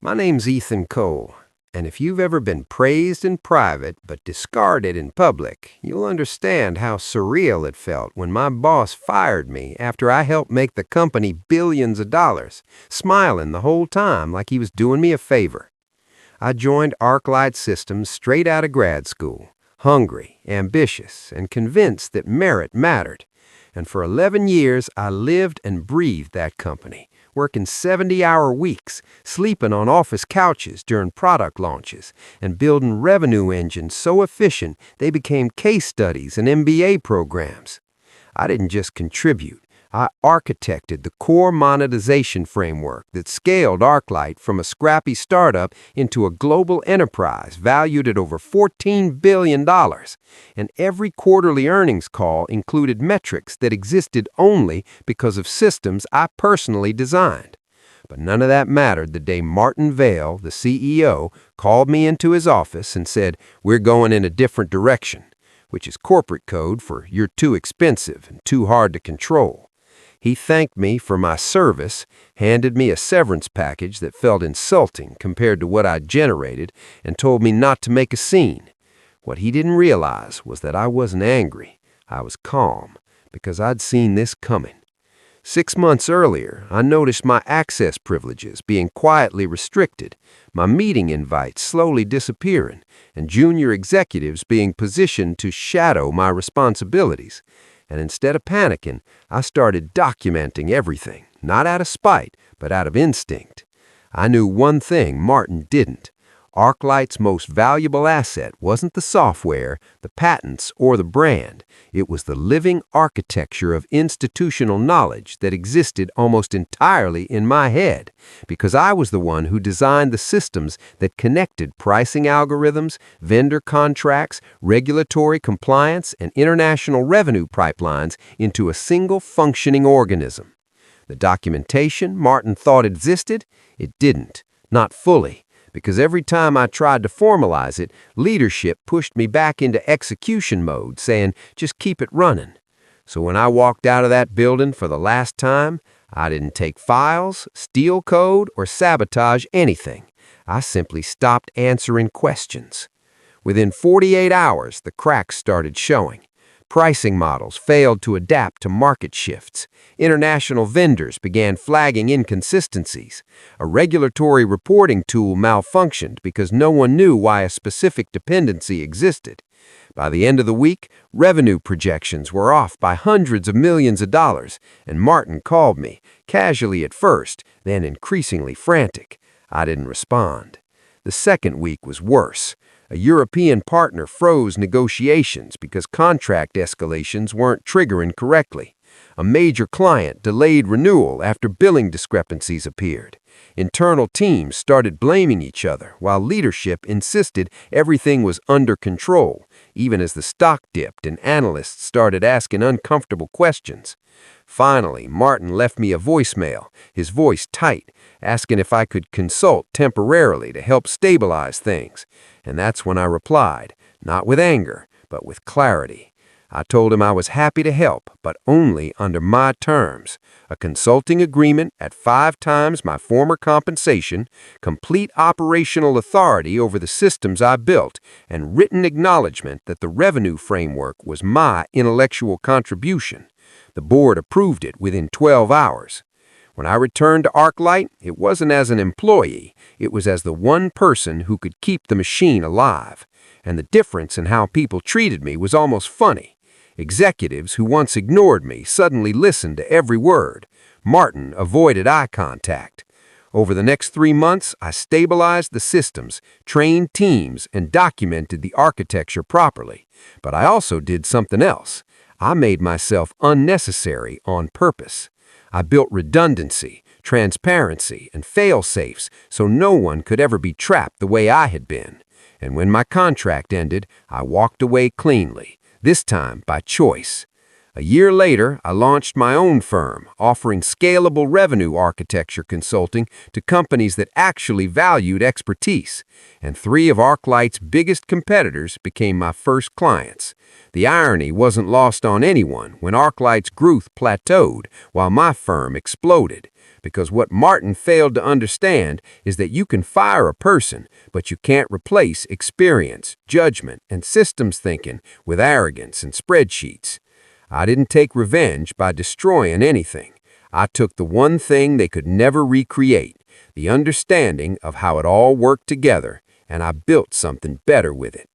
My name's Ethan Cole, and if you've ever been praised in private but discarded in public, you'll understand how surreal it felt when my boss fired me after I helped make the company billions of dollars, smiling the whole time like he was doing me a favor. I joined ArcLight Systems straight out of grad school, hungry, ambitious, and convinced that merit mattered. And for 11 years, I lived and breathed that company, working 70-hour weeks, sleeping on office couches during product launches, and building revenue engines so efficient they became case studies and MBA programs. I didn't just contribute. I architected the core monetization framework that scaled ArcLight from a scrappy startup into a global enterprise valued at over $14 billion. And every quarterly earnings call included metrics that existed only because of systems I personally designed. But none of that mattered the day Martin Vale, the CEO, called me into his office and said, "We're going in a different direction," which is corporate code for "you're too expensive and too hard to control." He thanked me for my service, handed me a severance package that felt insulting compared to what I'd generated, and told me not to make a scene. What he didn't realize was that I wasn't angry. I was calm, because I'd seen this coming. 6 months earlier, I noticed my access privileges being quietly restricted, my meeting invites slowly disappearing, and junior executives being positioned to shadow my responsibilities. And instead of panicking, I started documenting everything, not out of spite, but out of instinct. I knew one thing Martin didn't. ArcLight's most valuable asset wasn't the software, the patents, or the brand. It was the living architecture of institutional knowledge that existed almost entirely in my head, because I was the one who designed the systems that connected pricing algorithms, vendor contracts, regulatory compliance, and international revenue pipelines into a single functioning organism. The documentation Martin thought existed, it didn't, not fully. Because every time I tried to formalize it, leadership pushed me back into execution mode, saying, "Just keep it running." So when I walked out of that building for the last time, I didn't take files, steal code, or sabotage anything. I simply stopped answering questions. Within 48 hours, the cracks started showing. Pricing models failed to adapt to market shifts. International vendors began flagging inconsistencies. A regulatory reporting tool malfunctioned because no one knew why a specific dependency existed. By the end of the week, revenue projections were off by hundreds of millions of dollars, and Martin called me, casually at first, then increasingly frantic. I didn't respond. The second week was worse. A European partner froze negotiations because contract escalations weren't triggering correctly. A major client delayed renewal after billing discrepancies appeared. Internal teams started blaming each other, while leadership insisted everything was under control, even as the stock dipped and analysts started asking uncomfortable questions. Finally, Martin left me a voicemail, his voice tight, asking if I could consult temporarily to help stabilize things. And that's when I replied, not with anger, but with clarity. I told him I was happy to help, but only under my terms. A consulting agreement at 5 times my former compensation, complete operational authority over the systems I built, and written acknowledgement that the revenue framework was my intellectual contribution. The board approved it within 12 hours. When I returned to ArcLight, it wasn't as an employee. It was as the one person who could keep the machine alive. And the difference in how people treated me was almost funny. Executives who once ignored me suddenly listened to every word. Martin avoided eye contact. Over the next 3 months, I stabilized the systems, trained teams, and documented the architecture properly. But I also did something else. I made myself unnecessary on purpose. I built redundancy, transparency, and fail-safes so no one could ever be trapped the way I had been. And when my contract ended, I walked away cleanly, this time by choice. A year later, I launched my own firm, offering scalable revenue architecture consulting to companies that actually valued expertise. And 3 of ArcLight's biggest competitors became my first clients. The irony wasn't lost on anyone when ArcLight's growth plateaued while my firm exploded. Because what Martin failed to understand is that you can fire a person, but you can't replace experience, judgment, and systems thinking with arrogance and spreadsheets. I didn't take revenge by destroying anything. I took the one thing they could never recreate, the understanding of how it all worked together, and I built something better with it.